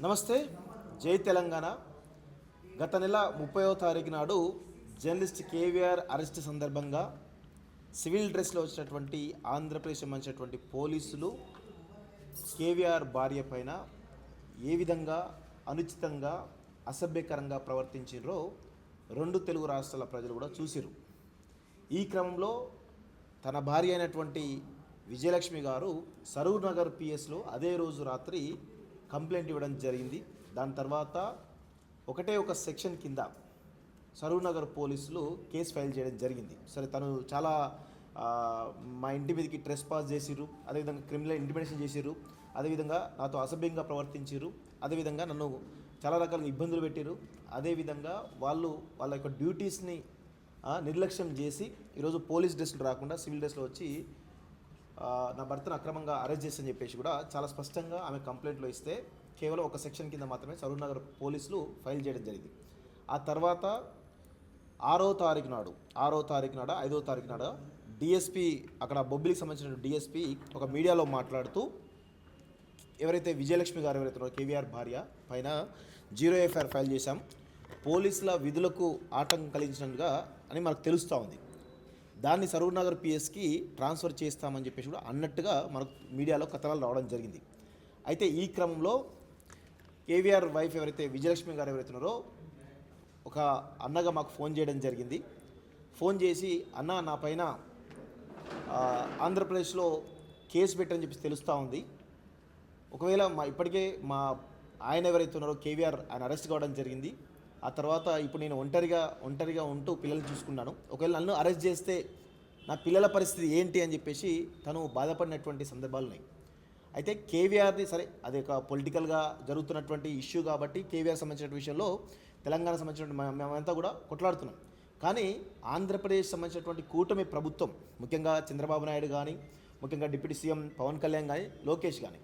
నమస్తే. జై తెలంగాణ. గత నెల 30వ తారీఖు నాడు జర్నలిస్ట్ కేవీఆర్ అరెస్ట్ సందర్భంగా సివిల్ డ్రెస్లో వచ్చినటువంటి ఆంధ్రప్రదేశ్ సంబంధించినటువంటి పోలీసులు కేవీఆర్ భార్య పైన ఏ విధంగా అనుచితంగా అసభ్యకరంగా ప్రవర్తించారో రెండు తెలుగు రాష్ట్రాల ప్రజలు కూడా చూసిరు. ఈ క్రమంలో తన భార్య అయినటువంటి విజయలక్ష్మి గారు సరూర్ నగర్ పిఎస్లో అదే రోజు రాత్రి కంప్లైంట్ ఇవ్వడం జరిగింది. దాని తర్వాత ఒకటే ఒక సెక్షన్ కింద సరూర్ నగర్ పోలీసులు కేసు ఫైల్ చేయడం జరిగింది. సరే, తను చాలా మా ఇంటి మీదకి ట్రెస్ పాస్ చేసిర్రు, అదేవిధంగా క్రిమినల్ ఇంటిమిడేషన్ చేసిర్రు, అదేవిధంగా నాతో అసభ్యంగా ప్రవర్తించారు, అదేవిధంగా నన్ను చాలా రకాలుగా ఇబ్బందులు పెట్టారు, అదేవిధంగా వాళ్ళ యొక్క డ్యూటీస్ని నిర్లక్ష్యం చేసి ఈరోజు పోలీస్ డ్రెస్లు రాకుండా సివిల్ డ్రెస్లో వచ్చి నా భర్తను అక్రమంగా అరెస్ట్ చేస్తని చెప్పేసి కూడా చాలా స్పష్టంగా ఆమె కంప్లైంట్లో ఇస్తే కేవలం ఒక సెక్షన్ కింద మాత్రమే సరూర్ నగర్ పోలీసులు ఫైల్ చేయడం జరిగింది. ఆ తర్వాత 5వ తారీఖు నాడు 5వ తారీఖు నాడు డిఎస్పీ, అక్కడ బొబ్బిలికి సంబంధించిన డిఎస్పీ ఒక మీడియాలో మాట్లాడుతూ ఎవరైతే విజయలక్ష్మి గారు ఎవరైతే కేవీఆర్ భార్య పైన 0 ఎఫ్ఐఆర్ ఫైల్ చేశాం, పోలీసుల విధులకు ఆటంకం కలిగించినట్టుగా అని మనకు తెలుస్తూ ఉంది, దాన్ని సరూర్ నగర్ పిఎస్కి ట్రాన్స్ఫర్ చేస్తామని చెప్పేసి కూడా అన్నట్టుగా మనకు మీడియాలో కథనాలు రావడం జరిగింది. అయితే ఈ క్రమంలో కేవీఆర్ వైఫ్ ఎవరైతే విజయలక్ష్మి గారు ఎవరైతున్నారో ఒక అన్నగా మాకు ఫోన్ చేయడం జరిగింది. ఫోన్ చేసి, అన్న నా పైన ఆంధ్రప్రదేశ్లో కేసు పెట్టని చెప్పి తెలుస్తూ ఉంది, ఒకవేళ ఇప్పటికే మా ఆయన ఎవరైతే ఉన్నారో కేవీఆర్ ఆయన అరెస్ట్ కావడం జరిగింది, ఆ తర్వాత ఇప్పుడు నేను ఒంటరిగా ఉంటూ పిల్లల్ని చూసుకున్నాను, ఒకవేళ నన్ను అరెస్ట్ చేస్తే నా పిల్లల పరిస్థితి ఏంటి అని చెప్పేసి తను బాధపడినటువంటి సందర్భాలు ఉన్నాయి. అయితే కేవీఆర్ని, సరే అది ఒక పొలిటికల్గా జరుగుతున్నటువంటి ఇష్యూ కాబట్టి కేవీఆర్ సంబంధించిన విషయంలో తెలంగాణ సంబంధించిన మేమంతా కూడా కొట్లాడుతున్నాం. కానీ ఆంధ్రప్రదేశ్ సంబంధించినటువంటి కూటమి ప్రభుత్వం, ముఖ్యంగా చంద్రబాబు నాయుడు కానీ, ముఖ్యంగా డిప్యూటీ సీఎం పవన్ కళ్యాణ్ కానీ, లోకేష్ కానీ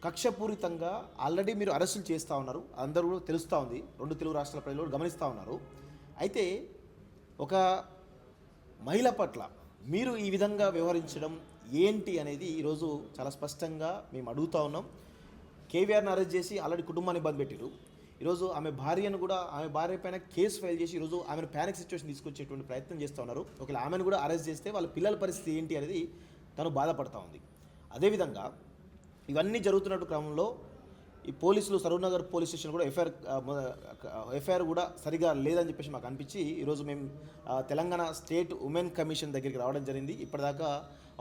కక్షపూరితంగా ఆల్రెడీ మీరు అరెస్టులు చేస్తూ ఉన్నారు, అందరూ కూడా తెలుస్తూ ఉంది, రెండు తెలుగు రాష్ట్రాల ప్రజలు గమనిస్తూ ఉన్నారు. అయితే ఒక మహిళ పట్ల మీరు ఈ విధంగా వ్యవహరించడం ఏంటి అనేది ఈరోజు చాలా స్పష్టంగా మేము అడుగుతూ ఉన్నాం. కేవీఆర్ని అరెస్ట్ చేసి ఆల్రెడీ కుటుంబాన్ని ఇబ్బంది పెట్టారు. ఈరోజు ఆమె భార్యను కూడా, ఆమె భార్య పైన కేసు ఫైల్ చేసి ఈరోజు ఆమెను ప్యానిక్ సిచ్యువేషన్ తీసుకొచ్చేటువంటి ప్రయత్నం చేస్తూ ఉన్నారు. ఒకవేళ ఆమెను కూడా అరెస్ట్ చేస్తే వాళ్ళ పిల్లల పరిస్థితి ఏంటి అనేది తను బాధపడుతూ ఉంది. అదేవిధంగా ఇవన్నీ జరుగుతున్నట్టు క్రమంలో ఈ పోలీసులు సరూర్ నగర్ పోలీస్ స్టేషన్ కూడా ఎఫ్ఐఆర్ కూడా సరిగా లేదని చెప్పేసి మాకు అనిపించి ఈరోజు మేము తెలంగాణ స్టేట్ ఉమెన్ కమిషన్ దగ్గరికి రావడం జరిగింది. ఇప్పటిదాకా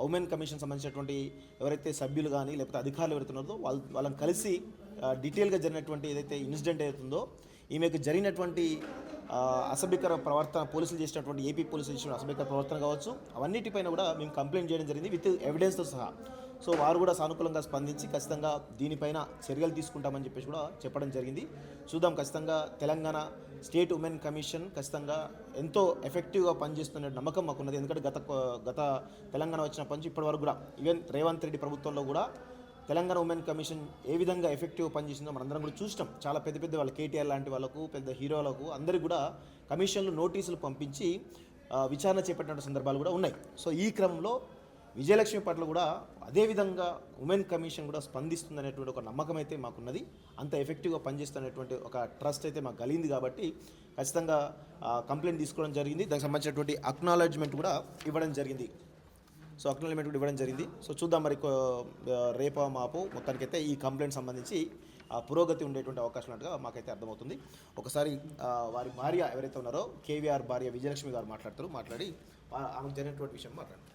ఉమెన్ కమిషన్ సంబంధించినటువంటి ఎవరైతే సభ్యులు కానీ లేకపోతే అధికారులు ఎవరుతున్నారో వాళ్ళని కలిసి డీటెయిల్గా జరిగినటువంటి ఏదైతే ఇన్సిడెంట్ అవుతుందో, ఈమెకు జరిగినటువంటి అసభ్యకర ప్రవర్తన, పోలీసులు చేసినటువంటి ఏపీ పోలీసులు చేసిన అసభ్యకర ప్రవర్తన కావచ్చు, అవన్నిటిపైన కూడా మేము కంప్లైంట్ చేయడం జరిగింది విత్ ఎవిడెన్స్తో సహా. సో వారు కూడా సానుకూలంగా స్పందించి ఖచ్చితంగా దీనిపైన చర్యలు తీసుకుంటామని చెప్పేసి కూడా చెప్పడం జరిగింది. చూద్దాం, ఖచ్చితంగా తెలంగాణ స్టేట్ ఉమెన్ కమిషన్ ఖచ్చితంగా ఎంతో ఎఫెక్టివ్గా పనిచేస్తున్న నమ్మకం మాకున్నది. ఎందుకంటే గత తెలంగాణ వచ్చినప్పటి నుంచి ఇప్పటి వరకు కూడా ఈవెన్ రేవంత్ రెడ్డి ప్రభుత్వంలో కూడా తెలంగాణ ఉమెన్ కమిషన్ ఏ విధంగా ఎఫెక్టివ్ పనిచేసిందో మనందరం కూడా చూసినాం. చాలా పెద్ద వాళ్ళు కేటీఆర్ లాంటి వాళ్ళకు, పెద్ద హీరోలకు అందరికీ కూడా కమిషన్లు నోటీసులు పంపించి విచారణ చేపట్టిన సందర్భాలు కూడా ఉన్నాయి. సో ఈ క్రమంలో విజయలక్ష్మి పట్ల కూడా అదేవిధంగా ఉమెన్ కమిషన్ కూడా స్పందిస్తుందనేటువంటి ఒక నమ్మకం అయితే మాకున్నది. అంత ఎఫెక్టివ్గా పనిచేస్తున్నటువంటి ఒక ట్రస్ట్ అయితే మాకు కలిగింది కాబట్టి ఖచ్చితంగా కంప్లైంట్ తీసుకోవడం జరిగింది. దానికి సంబంధించినటువంటి అక్నాలెడ్జ్మెంట్ కూడా ఇవ్వడం జరిగింది. సో అక్నాలెడ్జ్మెంట్ కూడా ఇవ్వడం జరిగింది. సో చూద్దాం మరి రేపో మాపో మొత్తానికైతే ఈ కంప్లైంట్ సంబంధించి పురోగతి ఉండేటువంటి అవకాశం ఉన్నట్టుగా మాకైతే అర్థమవుతుంది. ఒకసారి వారి భార్య ఎవరైతే ఉన్నారో కేవీఆర్ భార్య విజయలక్ష్మి గారు మాట్లాడి ఆమెకు జరిగినటువంటి విషయం మాట్లాడారు.